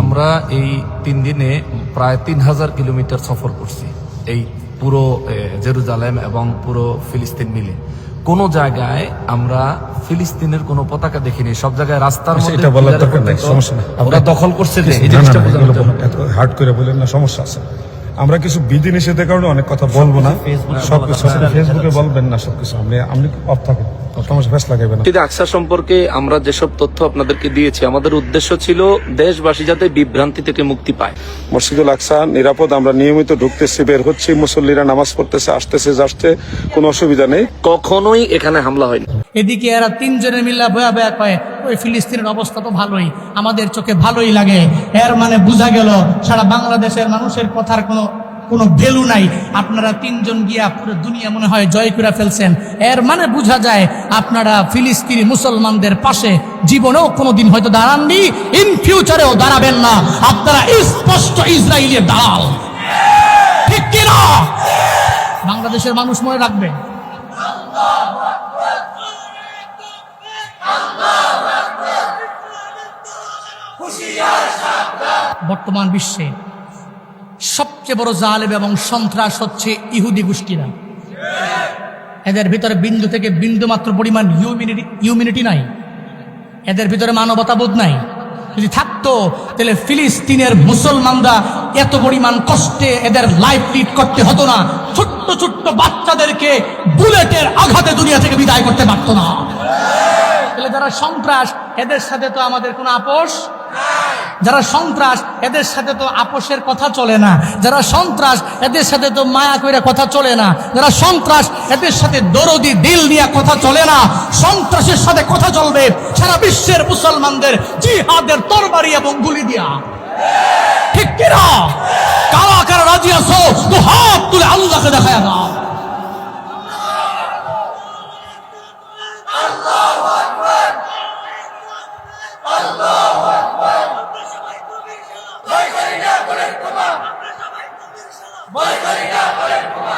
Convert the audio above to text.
আমরা এই 3 দিনে প্রায় 3000 কিলোমিটার সফর করছি, এই পুরো জেরুজালেম এবং পুরো ফিলিস্তিন মিলে। কোন জায়গায় আমরা ফিলিস্তিনের কোনো পতাকা দেখিনি। সব জায়গায় রাস্তার মধ্যে এটা বলার দরকার নাই, সমস্যা নাই। ওরা দখল করছে, যে এই না, জিনিসটা না, বোঝানোর এগুলো জন্য। এত হার্ড করে বলেন না, সমস্যা আছে। আমরা কিছু বিধি নিষেধের কারণে অনেক কথা বলবো না, সবকিছু ফেসবুকে বলবেন না, সবকিছু আপনি অফ থাকেন, সমস্যা ফেস লাগাবেন না। মসজিদে আকসা সম্পর্কে আমরা যেসব তথ্য আপনাদেরকে দিয়েছি, আমাদের উদ্দেশ্য ছিল দেশবাসী যাতে বিভ্রান্তি থেকে মুক্তি পায়। মসজিদুল আকসা নিরাপদ, আমরা নিয়মিত ঢুকতেছি, বের হচ্ছি, মুসল্লিরা নামাজ পড়তেছে, আসতেছে যাচ্ছে, কোনো অসুবিধা নেই। কখনোই এখানে হামলা হয়নি। এদিকে এরা তিনজনের মিল্লা ভয়া ভয়া কয় ওই ফিলিস্তিনের অবস্থা তো ভালোই, আমাদের চোখে ভালোই লাগে। এর মানে বোঝা গেল সারা বাংলাদেশের মানুষের কথার কোনো ভ্যালু নাই। আপনারা তিনজন গিয়া পুরো দুনিয়া মনে হয় জয় করে ফেলছেন। এর মানে বোঝা যায় আপনারা ফিলিস্তিনি মুসলমানদের পাশে জীবনেও কোনোদিন হয়তো দাঁড়াননি, ইন ফিউচারেও দাঁড়াবেন না। আপনারা স্পষ্ট ইসরায়েলের দালাল, ঠিক কিনা? বাংলাদেশের মানুষ মনে রাখবে। বর্তমান বিশ্বে সবচেয়ে বড় জালেম এবং সন্ত্রাস হচ্ছে ইহুদি গোষ্ঠীরা। এদের ভিতরে বিন্দু থেকে বিন্দু মাত্র পরিমাণ হিউম্যানিটি নাই, এদের ভিতরে মানবতাবোধ নাই। যদি থাকতো তাহলে ফিলিস্তিনের মুসলমানরা এত পরিমাণ কষ্টে এদের লাইফ লিড করতে হতো না, ছোট্ট ছোট্ট বাচ্চাদেরকে বুলেটের আঘাতে দুনিয়া থেকে বিদায় করতে পারতো না। তাহলে যারা সন্ত্রাস, এদের সাথে তো আমাদের কোনো আপোষ। যারা সন্ত্রাস, এদের সাথে তো আপোষের কথা চলে না। যারা সন্ত্রাস, এদের সাথে তো মায়া কইরা কথা চলে না। যারা সন্ত্রাস, এদের সাথে দরদি দিল নিয়ে কথা চলে না। সন্ত্রাসের সাথে কথা চলবে সারা বিশ্বের মুসলমানদের জিহাদের তরবারি এবং গুলি দিয়া, ঠিক কিনা? কারা কারা রাজি আছো তো হাত তুলে আল্লাহকে দেখায় দাও। ভয় করি না বলেন ক্ষমা